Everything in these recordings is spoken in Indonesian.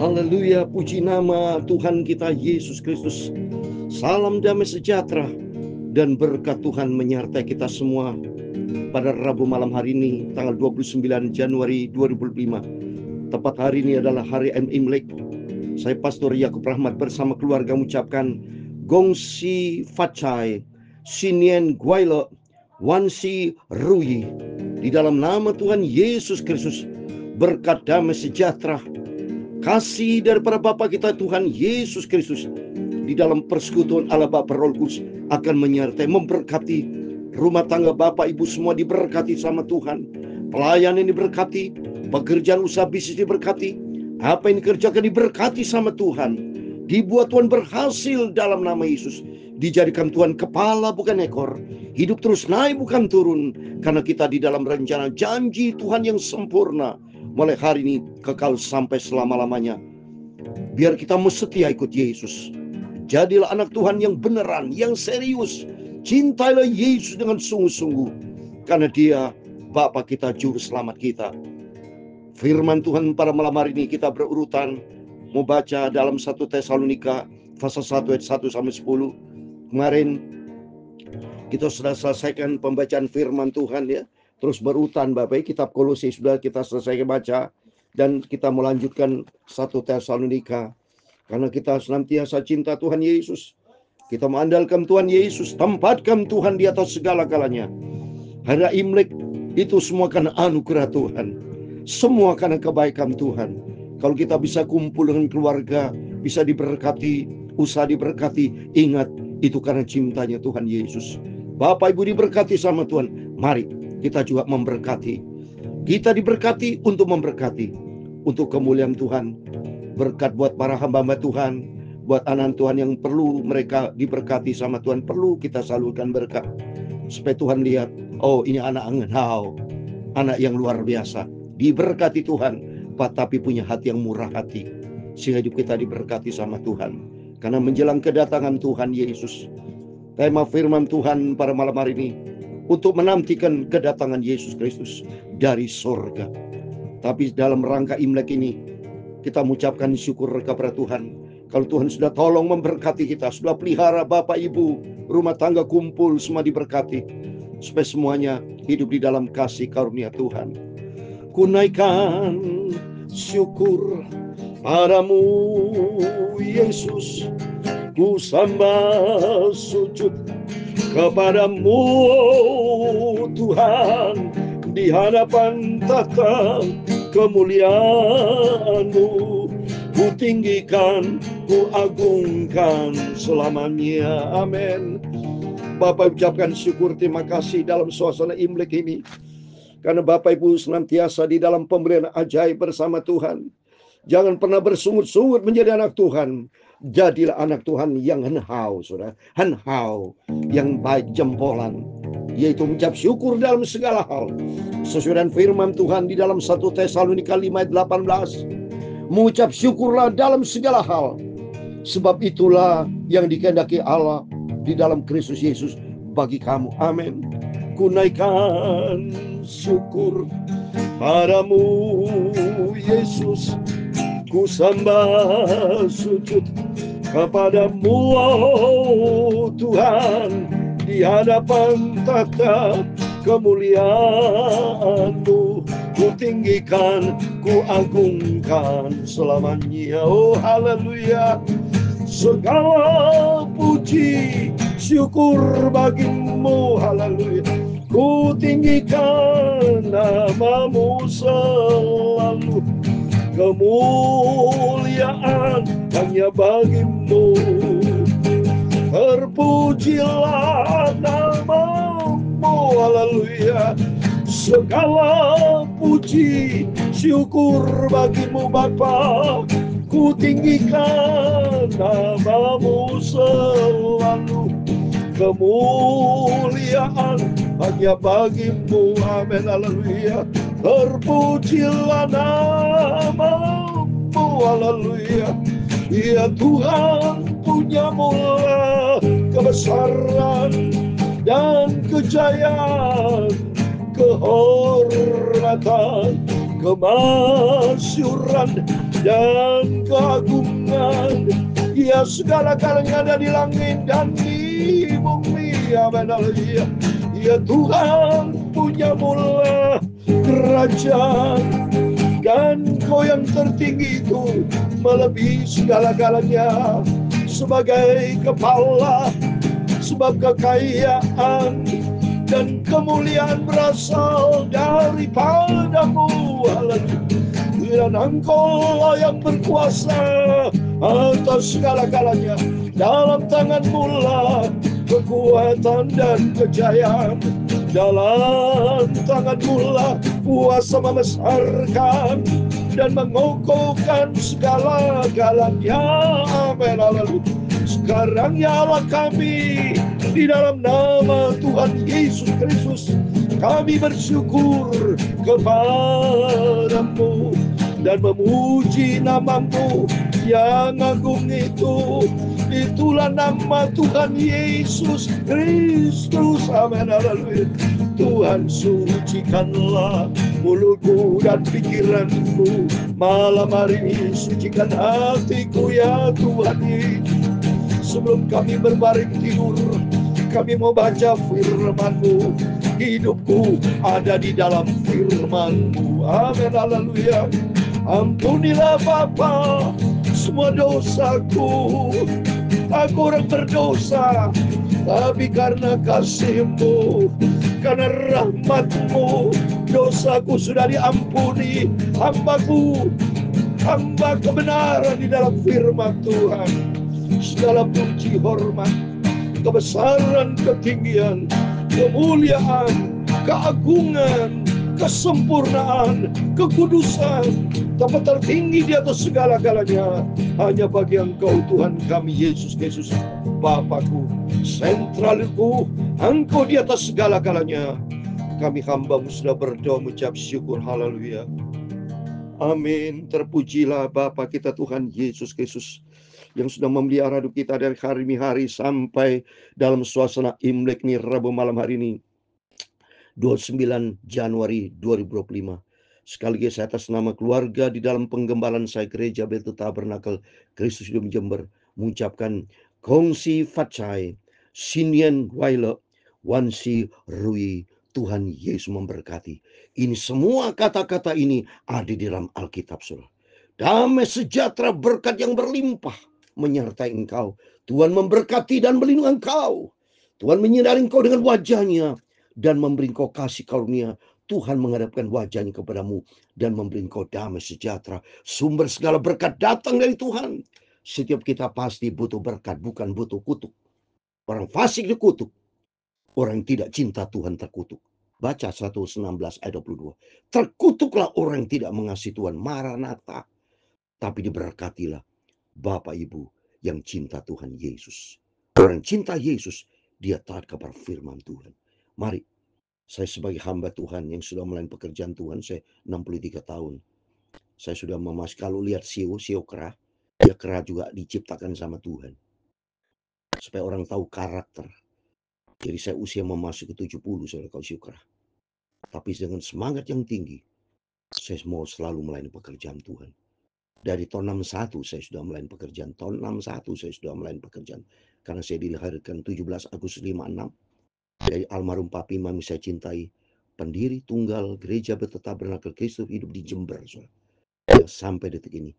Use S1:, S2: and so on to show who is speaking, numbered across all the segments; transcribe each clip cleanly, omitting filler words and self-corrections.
S1: Haleluya, puji nama Tuhan kita Yesus Kristus. Salam damai sejahtera dan berkat Tuhan menyertai kita semua pada Rabu malam hari ini, tanggal 29 Januari 2005. Tepat hari ini adalah hari Imlek. Saya Pastor Yakub Rahmat bersama keluarga mengucapkan Gongsi Facai, Sinien Guailo, Wansi Ruyi. Di dalam nama Tuhan Yesus Kristus, berkat damai sejahtera, kasih daripada Bapa kita Tuhan Yesus Kristus di dalam persekutuan Allah Bapa Roh Kudus akan menyertai, memberkati rumah tangga Bapak Ibu semua diberkati sama Tuhan. Pelayanan diberkati, pekerjaan usaha bisnis diberkati, apa yang dikerjakan diberkati sama Tuhan. Dibuat Tuhan berhasil dalam nama Yesus. Dijadikan Tuhan kepala bukan ekor. Hidup terus naik bukan turun. Karena kita di dalam rencana janji Tuhan yang sempurna. Mulai hari ini kekal sampai selama-lamanya. Biar kita setia ikut Yesus. Jadilah anak Tuhan yang beneran, yang serius. Cintailah Yesus dengan sungguh-sungguh. Karena Dia Bapa kita, Juru Selamat kita. Firman Tuhan pada malam hari ini kita berurutan mau baca dalam 1 Tesalonika pasal 1 ayat 1 sampai 10. Kemarin kita sudah selesaikan pembacaan firman Tuhan ya. Terus berurutan Bapak, kitab Kolose sudah kita selesai baca. Dan kita melanjutkan 1 Tesalonika. Karena kita senantiasa cinta Tuhan Yesus. Kita mengandalkan Tuhan Yesus. Tempatkan Tuhan di atas segala-galanya. Hari Imlek itu semua karena anugerah Tuhan. Semua karena kebaikan Tuhan. Kalau kita bisa kumpul dengan keluarga, bisa diberkati, usaha diberkati, ingat itu karena cintanya Tuhan Yesus. Bapak Ibu diberkati sama Tuhan. Mari kita juga memberkati. Kita diberkati untuk memberkati. Untuk kemuliaan Tuhan. Berkat buat para hamba-hamba Tuhan. Buat anak Tuhan yang perlu mereka diberkati sama Tuhan. Perlu kita salurkan berkat. Supaya Tuhan lihat, oh ini anak engkau. Anak yang luar biasa. Diberkati Tuhan. Tapi punya hati yang murah hati. Sehingga hidup kita diberkati sama Tuhan. Karena menjelang kedatangan Tuhan Yesus. Tema firman Tuhan pada malam hari ini. Untuk menantikan kedatangan Yesus Kristus dari sorga. Tapi dalam rangka Imlek ini kita mengucapkan syukur kepada Tuhan. Kalau Tuhan sudah tolong memberkati kita, sudah pelihara Bapak Ibu, rumah tangga kumpul semua diberkati, supaya semuanya hidup di dalam kasih karunia Tuhan. Ku naikkan syukur padamu Yesus, ku sembah sujud kepadamu Tuhan, di hadapan tata kemuliaan-Mu, ku tinggikan, ku agungkan selamanya. Amin. Bapak ucapkan syukur, terima kasih dalam suasana Imlek ini. Karena Bapak Ibu senantiasa di dalam pemberian ajaib bersama Tuhan. Jangan pernah bersungut-sungut menjadi anak Tuhan. Jadilah anak Tuhan yang henhau, saudara. Henhau, yang baik jempolan. Yaitu mengucap syukur dalam segala hal. Sesuai dengan firman Tuhan di dalam 1 Tesalonika 5 ayat 18. Mengucap syukurlah dalam segala hal. Sebab itulah yang dikehendaki Allah di dalam Kristus Yesus bagi kamu. Amin. Ku naikkan syukur padamu Yesus, ku sembah sujud kepadamu Tuhan, di hadapan tata kemuliaan-Mu, ku tinggikan, ku agungkan selamanya. Oh haleluya. Segala puji syukur bagimu, haleluya. Ku tinggikan nama-Mu selalu. Kemuliaan hanya bagi-Mu. Terpujilah nama-Mu, haleluya. Segala puji syukur bagi-Mu Bapa. Ku tinggikan nama-Mu selalu. Kemuliaan hanya bagi-Mu. Amin. Haleluya. Terpujilah nama-Mu. Haleluya. Ya Tuhan, punya mula kebesaran dan kejayaan, kehormatan, kemasyuran dan keagungan. Ya, segala-galanya ada di langit dan di bumi. Amin, haleluya. Ya Tuhan, punya mula kerajaan, dan Kau yang tertinggi itu melebihi segala-galanya. Sebagai kepala, sebab kekayaan dan kemuliaan berasal daripadamu. Haleluya. Dan Engkau yang berkuasa atas segala-galanya. Dalam tangan-Mu lah kekuatan dan kejayaan. Dalam tangan-Mu lah kuasa membesarkan dan mengokohkan segala-galanya. Amin, haleluya. Sekarang ya Allah kami, di dalam nama Tuhan Yesus Kristus, kami bersyukur kepadamu dan memuji nama-Mu yang agung itu. Itulah nama Tuhan Yesus Kristus. Amin, haleluya. Tuhan, sucikanlah mulutku dan pikiranku malam hari ini. Sucikan hatiku ya Tuhan Yesus. Sebelum kami berbaring tidur, kami mau baca firman-Mu. Hidupku ada di dalam firman-Mu. Amin, haleluya. Ampunilah Bapa semua dosaku. Aku orang berdosa, tapi karena kasih-Mu, karena rahmat-Mu, dosaku sudah diampuni. Hambaku, hamba kebenaran di dalam firman Tuhan. Segala puji, hormat, kebesaran, ketinggian, kemuliaan, keagungan, kesempurnaan, kekudusan, tempat tertinggi di atas segala-galanya hanya bagi Engkau Tuhan kami Yesus Kristus, Bapakku, sentralku. Engkau di atas segala-galanya. Kami hamba-Mu sudah berdoa mengucap syukur. Haleluya. Amin. Terpujilah Bapa kita Tuhan Yesus Kristus yang sudah memelihara hidup kita dari hari demi hari sampai dalam suasana Imlek nih Rabu malam hari ini 29 Januari 2025. Sekali lagi saya atas nama keluarga di dalam penggembalaan saya Gereja Bethel Tabernakel Kristus Hidup Jember mengucapkan Kongsi Fatchai, Sinien Waile, Wansi Rui, Tuhan Yesus memberkati. Ini semua kata-kata ini ada di dalam Alkitab, saudara. Damai sejahtera berkat yang berlimpah menyertai engkau. Tuhan memberkati dan melindungi engkau. Tuhan menyinari engkau dengan wajahnya dan memberi engkau kasih karunia. Tuhan menghadapkan wajahnya kepadamu dan memberi engkau damai sejahtera. Sumber segala berkat datang dari Tuhan. Setiap kita pasti butuh berkat, bukan butuh kutuk. Orang fasik dikutuk, orang yang tidak cinta Tuhan terkutuk. Baca 116 ayat 22. Terkutuklah orang yang tidak mengasihi Tuhan. Maranatha. Tapi diberkatilah Bapak Ibu yang cinta Tuhan Yesus. Orang cinta Yesus, dia taat kepada firman Tuhan. Mari, saya sebagai hamba Tuhan yang sudah melayani pekerjaan Tuhan, saya 63 tahun. Saya sudah kalau lihat sio kera, dia kera juga diciptakan sama Tuhan. Supaya orang tahu karakter. Jadi saya usia memasuki 70, saudara, kalau sio kera. Tapi dengan semangat yang tinggi, saya mau selalu melayani pekerjaan Tuhan. Dari tahun 61 saya sudah melayani pekerjaan. Tahun 61 saya sudah melayani pekerjaan. Karena saya dilahirkan 17 Agustus 56. Dari almarhum Papi Mami saya cintai. Pendiri tunggal Gereja Bethel Tabernakel Kristus Hidup di Jember. Yang sampai detik ini.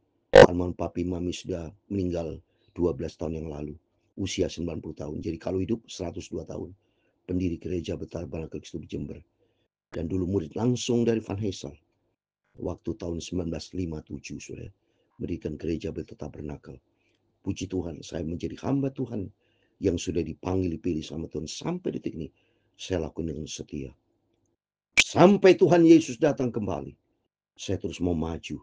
S1: Almarhum Papi Mami sudah meninggal 12 tahun yang lalu. Usia 90 tahun. Jadi kalau hidup 102 tahun. Pendiri Gereja Bethel Tabernakel Kristus di Jember. Dan dulu murid langsung dari Van Hessel. Waktu tahun 1957 sudah. Mendirikan Gereja Bethel Tabernakel. Puji Tuhan, saya menjadi hamba Tuhan yang sudah dipanggil, dipilih sama Tuhan. Sampai detik ini, saya lakukan dengan setia. Sampai Tuhan Yesus datang kembali, saya terus mau maju.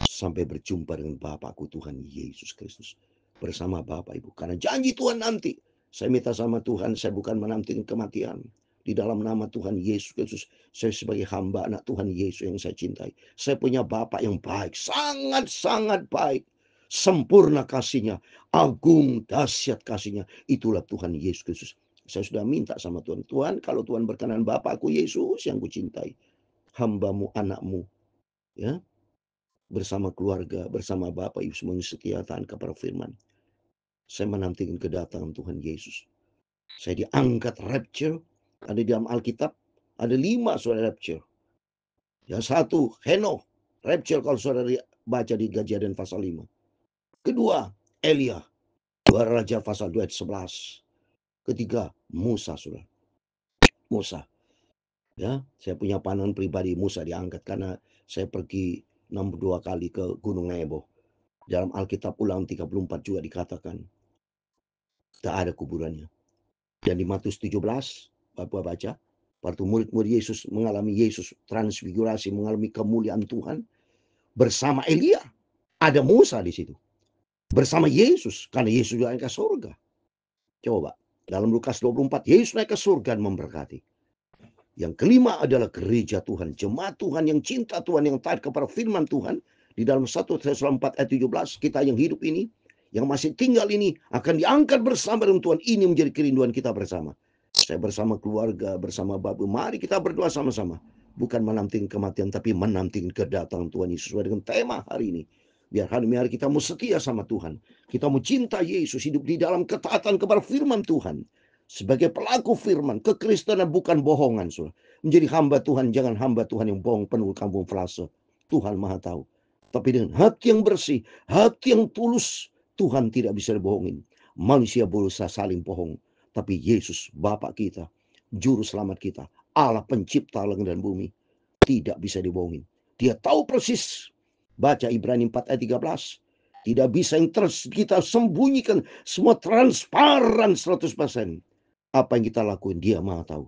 S1: Sampai berjumpa dengan Bapakku Tuhan Yesus Kristus. Bersama Bapak Ibu. Karena janji Tuhan nanti, saya minta sama Tuhan, saya bukan menantikan kematian. Di dalam nama Tuhan Yesus Kristus, saya sebagai hamba anak Tuhan Yesus yang saya cintai. Saya punya Bapak yang baik, sangat-sangat baik. Sempurna kasihnya, agung, dahsyat kasihnya. Itulah Tuhan Yesus Kristus. Saya sudah minta sama Tuhan. Tuhan, kalau Tuhan berkenan Bapakku Yesus yang kucintai. Hambamu, anakmu, ya, bersama keluarga, bersama Bapak Ibu semuanya setia taat kepada firman. Saya menantikan kedatangan Tuhan Yesus. Saya diangkat rapture, ada di dalam Alkitab, ada 5 saudara rapture. Yang satu, Henokh, rapture kalau saudara baca di Kejadian pasal 5. Kedua, Elia, 2 Raja pasal 2 ayat 11. Ketiga, Musa, saudara. Musa. Ya, saya punya pandangan pribadi, Musa diangkat karena saya pergi 62 kali ke Gunung Nebo. Dalam Alkitab Ulangan 34 juga dikatakan tak ada kuburannya. Dan di Matius 17, Bapak baca, waktu murid-murid Yesus mengalami Yesus transfigurasi, mengalami kemuliaan Tuhan bersama Elia. Ada Musa di situ. Bersama Yesus, karena Yesus juga naik ke surga. Coba, dalam Lukas 24, Yesus naik ke surga dan memberkati. Yang kelima adalah gereja Tuhan, jemaat Tuhan yang cinta Tuhan, yang taat kepada firman Tuhan. Di dalam 1 Tesalonika 4 ayat 17, kita yang hidup ini, yang masih tinggal ini, akan diangkat bersama dengan Tuhan. Ini menjadi kerinduan kita bersama. Saya bersama keluarga, bersama Bapak, mari kita berdoa sama-sama. Bukan menantikan kematian, tapi menantikan kedatangan Tuhan Yesus. Sesuai dengan tema hari ini. Biar hari ini kita mau setia sama Tuhan. Kita mau cinta Yesus, hidup di dalam ketaatan kepada firman Tuhan. Sebagai pelaku firman, kekristenan bukan bohongan. Saudara. Menjadi hamba Tuhan, jangan hamba Tuhan yang bohong penuh kampung frase. Tuhan maha tahu. Tapi dengan hati yang bersih, hati yang tulus, Tuhan tidak bisa dibohongin. Manusia berusaha saling bohong. Tapi Yesus, Bapa kita, Juru Selamat kita, Allah pencipta langit dan bumi, tidak bisa dibohongin. Dia tahu persis. Baca Ibrani 4 ayat 13. Tidak bisa yang kita sembunyikan. Semua transparan 100%. Apa yang kita lakuin, dia maha tahu.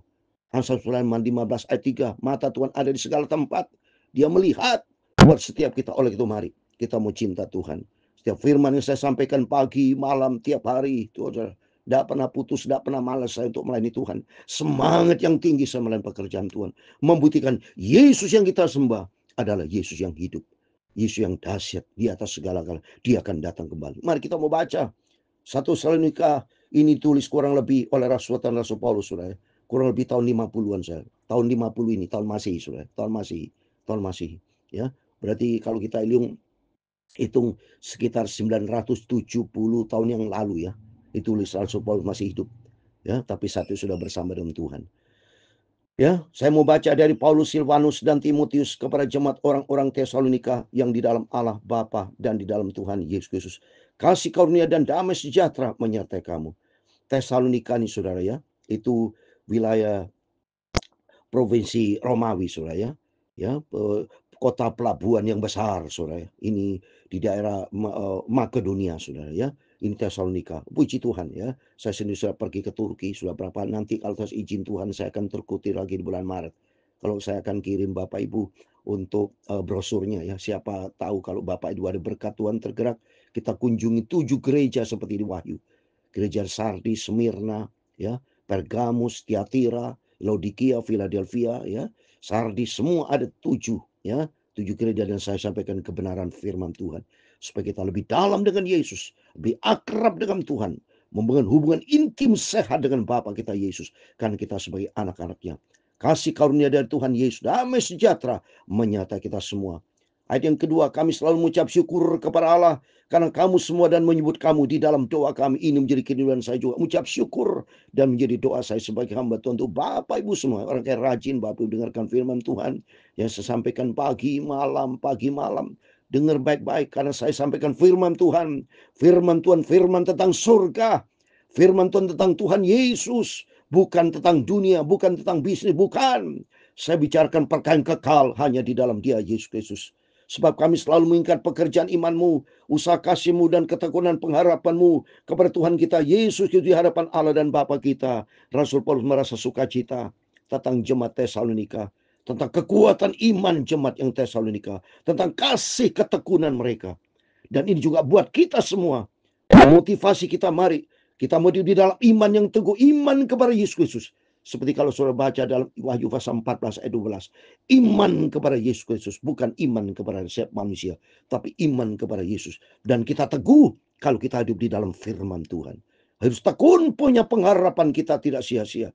S1: Amsal Sulaiman 15 ayat 3. Mata Tuhan ada di segala tempat. Dia melihat buat setiap kita. Oleh itu mari kita mau cinta Tuhan. Setiap firman yang saya sampaikan pagi, malam, tiap hari. Tidak pernah putus, tidak pernah malas saya untuk melayani Tuhan. Semangat yang tinggi saya melayani pekerjaan Tuhan. Membuktikan Yesus yang kita sembah adalah Yesus yang hidup. Yesus yang dahsyat di atas segala-galanya. Dia akan datang kembali. Mari kita mau baca. 1 Tesalonika ini tulis kurang lebih oleh Rasul Paulus, saudara. Kurang lebih tahun 50-an, saya. Tahun 50 ini, tahun Masehi, saudara. Tahun Masehi. Ya. Berarti kalau kita hitung sekitar 970 tahun yang lalu ya. Ditulis Rasul Paulus masih hidup. Ya, tapi satu sudah bersama dengan Tuhan. Ya, saya mau baca dari Paulus, Silvanus, dan Timotius kepada jemaat orang-orang Tesalonika yang di dalam Allah Bapa dan di dalam Tuhan Yesus Kristus. Kasih karunia dan damai sejahtera menyertai kamu. Tesalonika ini saudara ya, itu wilayah provinsi Romawi saudara ya. Ya, kota pelabuhan yang besar saudara ya. Ini di daerah Makedonia saudara ya. Ini Tesalonika. Puji Tuhan ya. Saya sendiri sudah pergi ke Turki sudah berapa, nanti kalau atas izin Tuhan saya akan terkutir lagi di bulan Maret. Kalau saya akan kirim Bapak Ibu untuk brosurnya ya. Siapa tahu kalau Bapak Ibu ada berkat Tuhan tergerak, kita kunjungi 7 gereja seperti di Wahyu. Gereja Sardis, Smyrna, ya, Pergamus, Tiatira, Laodikia, Philadelphia, ya, Sardis, semua ada 7, ya, 7 gereja, dan saya sampaikan kebenaran firman Tuhan supaya kita lebih dalam dengan Yesus, lebih akrab dengan Tuhan, membangun hubungan intim sehat dengan Bapa kita Yesus, karena kita sebagai anak-anaknya. Kasih karunia dari Tuhan Yesus, damai sejahtera menyertai kita semua. Ayat yang kedua, kami selalu mengucap syukur kepada Allah karena kamu semua dan menyebut kamu di dalam doa kami. Ini menjadi kerinduan saya juga. Mengucap syukur dan menjadi doa saya sebagai hamba Tuhan untuk Bapak Ibu semua. Orang yang rajin Bapak Ibu dengarkan firman Tuhan yang saya sampaikan pagi malam. Dengar baik-baik karena saya sampaikan firman Tuhan. Firman Tuhan, firman tentang surga. Firman Tuhan tentang Tuhan Yesus. Bukan tentang dunia, bukan tentang bisnis, bukan. Saya bicarakan perkara kekal hanya di dalam Dia, Yesus Kristus. Sebab kami selalu mengingat pekerjaan imanmu, usaha kasihmu dan ketekunan pengharapanmu kepada Tuhan kita Yesus di hadapan Allah dan Bapa kita. Rasul Paulus merasa sukacita tentang jemaat Tesalonika, tentang kekuatan iman jemaat yang Tesalonika, tentang kasih ketekunan mereka. Dan ini juga buat kita semua. Motivasi kita, mari kita mau di dalam iman yang teguh, iman kepada Yesus Kristus. Seperti kalau saudara baca dalam Wahyu pasal 14 ayat 12. Iman kepada Yesus Kristus. Bukan iman kepada setiap manusia. Tapi iman kepada Yesus. Dan kita teguh kalau kita hidup di dalam firman Tuhan. Harus tekun punya pengharapan kita tidak sia-sia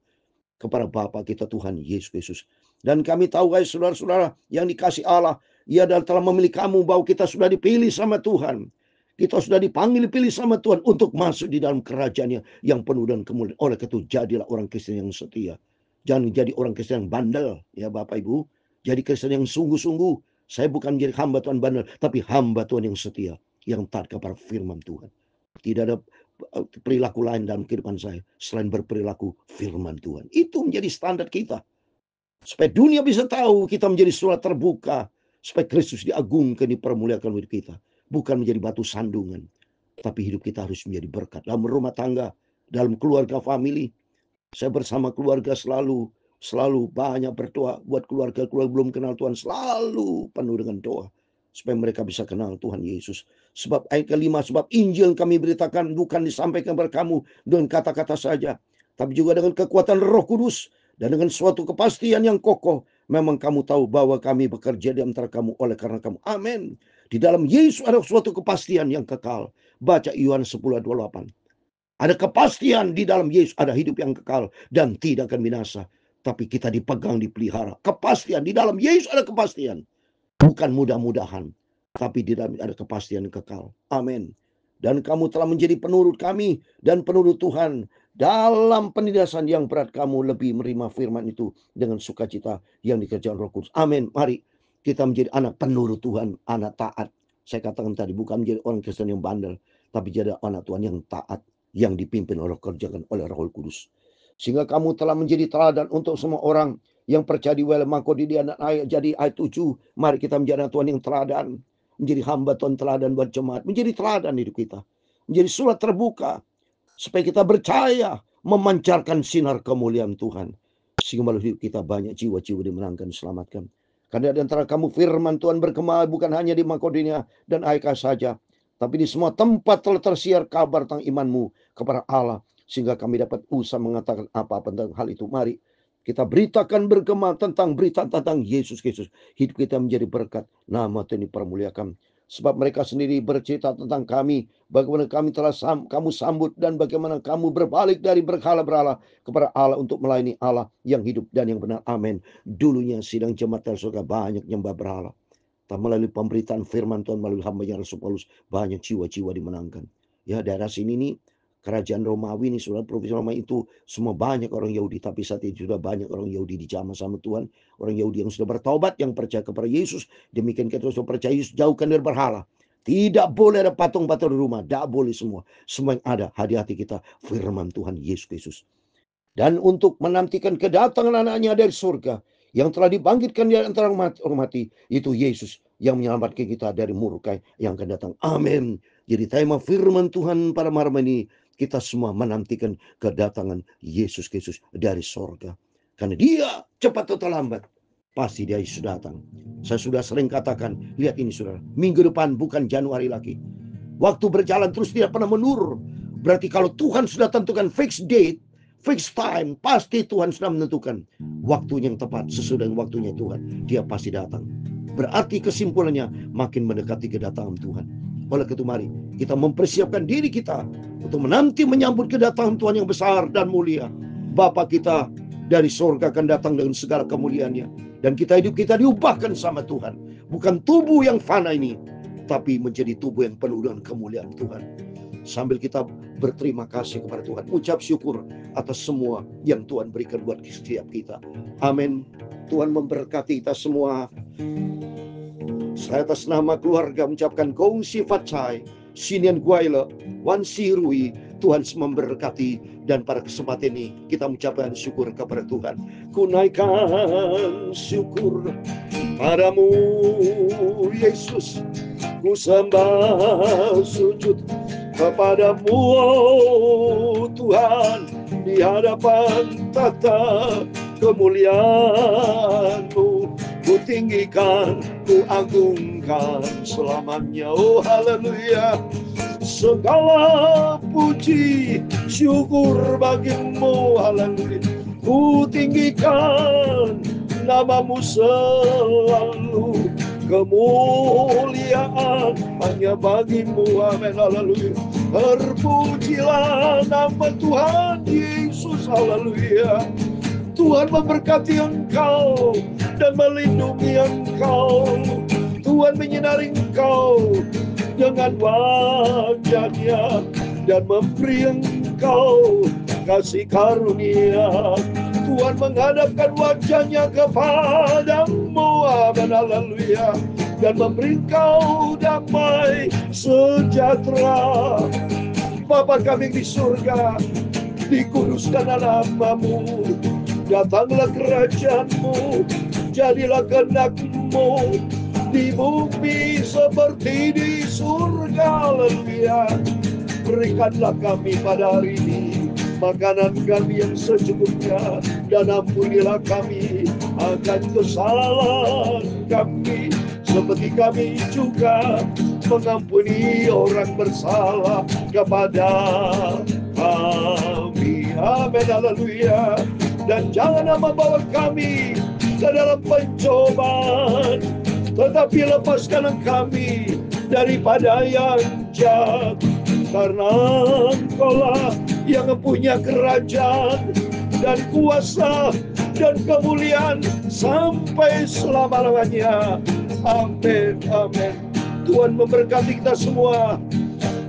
S1: kepada Bapa kita Tuhan Yesus Kristus. Dan kami tahu guys saudara-saudara yang dikasih Allah. Ia telah memilih kamu, bahwa kita sudah dipilih sama Tuhan. Kita sudah dipanggil, pilih sama Tuhan untuk masuk di dalam kerajaan yang penuh dan kemuliaan. Oleh itu jadilah orang Kristen yang setia. Jangan jadi orang Kristen yang bandel, ya Bapak Ibu. Jadi Kristen yang sungguh-sungguh. Saya bukan menjadi hamba Tuhan bandel, tapi hamba Tuhan yang setia, yang taat kepada firman Tuhan. Tidak ada perilaku lain dalam kehidupan saya selain berperilaku firman Tuhan. Itu menjadi standar kita. Supaya dunia bisa tahu kita menjadi surat terbuka. Supaya Kristus diagungkan, dipermuliakan hidup kita. Bukan menjadi batu sandungan. Tapi hidup kita harus menjadi berkat. Dalam rumah tangga, dalam keluarga family. Saya bersama keluarga selalu banyak berdoa buat keluarga belum kenal Tuhan, selalu penuh dengan doa supaya mereka bisa kenal Tuhan Yesus. Sebab ayat kelima, sebab Injil yang kami beritakan bukan disampaikan kepada kamu dengan kata-kata saja, tapi juga dengan kekuatan Roh Kudus dan dengan suatu kepastian yang kokoh. Memang kamu tahu bahwa kami bekerja di antara kamu oleh karena kamu. Amin. Di dalam Yesus ada suatu kepastian yang kekal. Baca Yohanes 10:28. Ada kepastian di dalam Yesus, ada hidup yang kekal dan tidak akan binasa. Tapi kita dipegang, dipelihara. Kepastian, di dalam Yesus ada kepastian. Bukan mudah-mudahan, tapi di dalam ada kepastian yang kekal. Amin. Dan kamu telah menjadi penurut kami dan penurut Tuhan. Dalam penindasan yang berat kamu lebih menerima firman itu dengan sukacita yang dikerjakan Roh Kudus. Amin. Mari kita menjadi anak penurut Tuhan, anak taat. Saya katakan tadi, bukan menjadi orang Kristen yang bandel, tapi jadi anak Tuhan yang taat, yang dipimpin oleh kerjakan oleh Roh Kudus. Sehingga kamu telah menjadi teladan untuk semua orang yang percaya di Well Makedonia. Jadi ayat 7, mari kita menjadi anak Tuhan yang teladan, menjadi hamba Tuhan teladan buat jemaat, menjadi teladan hidup kita, menjadi surat terbuka supaya kita percaya memancarkan sinar kemuliaan Tuhan, sehingga melalui hidup kita banyak jiwa-jiwa dimenangkan, diselamatkan. Karena di antara kamu firman Tuhan bergema bukan hanya di Makedonia dan Aika saja, tapi di semua tempat telah tersiar kabar tentang imanmu kepada Allah, sehingga kami dapat usah mengatakan apa-apa tentang hal itu. Mari kita beritakan bergema tentang berita tentang Yesus Kristus. Hidup kita menjadi berkat, nama Tuhan dipermuliakan. Sebab mereka sendiri bercerita tentang kami, bagaimana kami telah kamu sambut dan bagaimana kamu berbalik dari berhala-berhala kepada Allah untuk melayani Allah yang hidup dan yang benar. Amin. Dulunya sidang jemaat dari surga banyak nyembah berhala. Melalui pemberitaan firman Tuhan, melalui hamba-Nya Rasul Paulus, banyak jiwa-jiwa dimenangkan. Ya, daerah sini nih, kerajaan Romawi ini, saudara, provinsi Romawi itu semua banyak orang Yahudi. Tapi saat itu sudah banyak orang Yahudi dijamah sama Tuhan. Orang Yahudi yang sudah bertobat, yang percaya kepada Yesus. Demikian kita sudah percaya Yesus, jauhkan dari berhala. Tidak boleh ada patung-patung di rumah. Tidak boleh semua. Semua yang ada, hati-hati kita firman Tuhan Yesus Kristus. Dan untuk menantikan kedatangan anaknya dari surga, yang telah dibangkitkan di antara orang mati, itu Yesus yang menyelamatkan kita dari murka yang akan datang. Amin. Jadi tema firman Tuhan pada malam ini, kita semua menantikan kedatangan Yesus Kristus dari surga. Karena dia cepat atau lambat, pasti dia Yesus datang. Saya sudah sering katakan, lihat ini saudara, minggu depan bukan Januari lagi. Waktu berjalan terus tidak pernah mundur. Berarti kalau Tuhan sudah tentukan fixed date, fixed time, pasti Tuhan sudah menentukan waktunya yang tepat, sesudah dengan waktunya Tuhan, dia pasti datang. Berarti kesimpulannya makin mendekati kedatangan Tuhan. Oleh itu mari kita mempersiapkan diri kita untuk menanti menyambut kedatangan Tuhan yang besar dan mulia. Bapa kita dari surga akan datang dengan segala kemuliaannya, dan hidup kita diubahkan sama Tuhan. Bukan tubuh yang fana ini, tapi menjadi tubuh yang penuh dengan kemuliaan Tuhan. Sambil kita berterima kasih kepada Tuhan, ucap syukur atas semua yang Tuhan berikan buat setiap kita. Amin. Tuhan memberkati kita semua. Saya atas nama keluarga mengucapkan Gong Sifat Chai, Sinian Guaila, Wan Sirui, Tuhan memberkati. Dan pada kesempatan ini kita mengucapkan syukur kepada Tuhan. Ku naikkan syukur padamu Yesus, ku sembah sujud kepadamu oh Tuhan, di hadapan tata kemuliaan-Mu. Ku tinggikan, ku agungkan selamanya. Oh haleluya. Segala puji syukur bagimu, haleluya. Ku tinggikan namamu selalu. Kemuliaan hanya bagimu, amin, haleluya. Terpujilah nama Tuhan Yesus, haleluya. Tuhan memberkati engkau dan melindungi engkau. Tuhan menyinari engkau dengan wajahnya dan memberi engkau kasih karunia. Tuhan menghadapkan wajahnya kepadamu, amin, haleluya, dan memberi engkau damai sejahtera. Bapa kami di surga, dikuduskanlah namamu, datanglah kerajaanmu, jadilah kehendak-Mu di bumi seperti di surga, haleluya. Berikanlah kami pada hari ini makanan kami yang secukupnya, dan ampunilah kami akan kesalahan kami, seperti kami juga mengampuni orang bersalah kepada kami, amin, haleluya. Dan janganlah membawa kami ke dalam pencobaan, tetapi lepaskanlah kami daripada yang jahat, karena Engkau-lah yang mempunyai kerajaan dan kuasa dan kemuliaan sampai selama-lamanya, amin, amin. Tuhan memberkati kita semua.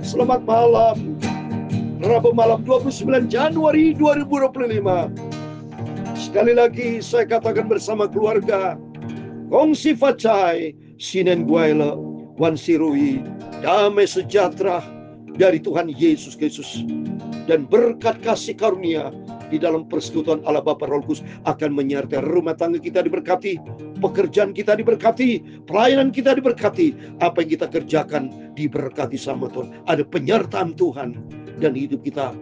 S1: Selamat malam, Rabu malam 29 Januari 2025. Sekali lagi saya katakan bersama keluarga, kongsi facai, sinen guaila, wan sirui, damai sejahtera dari Tuhan Yesus Kristus, dan berkat kasih karunia di dalam persekutuan Allah Bapa Roh Kudus akan menyertai rumah tangga kita diberkati, pekerjaan kita diberkati, pelayanan kita diberkati, apa yang kita kerjakan diberkati sama Tuhan. Ada penyertaan Tuhan dan hidup kita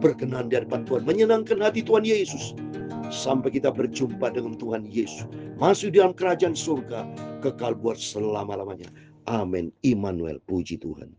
S1: berkenan di hadapan Tuhan, menyenangkan hati Tuhan Yesus. Sampai kita berjumpa dengan Tuhan Yesus, masuk di dalam kerajaan surga kekal buat selama-lamanya. Amin. Immanuel, puji Tuhan.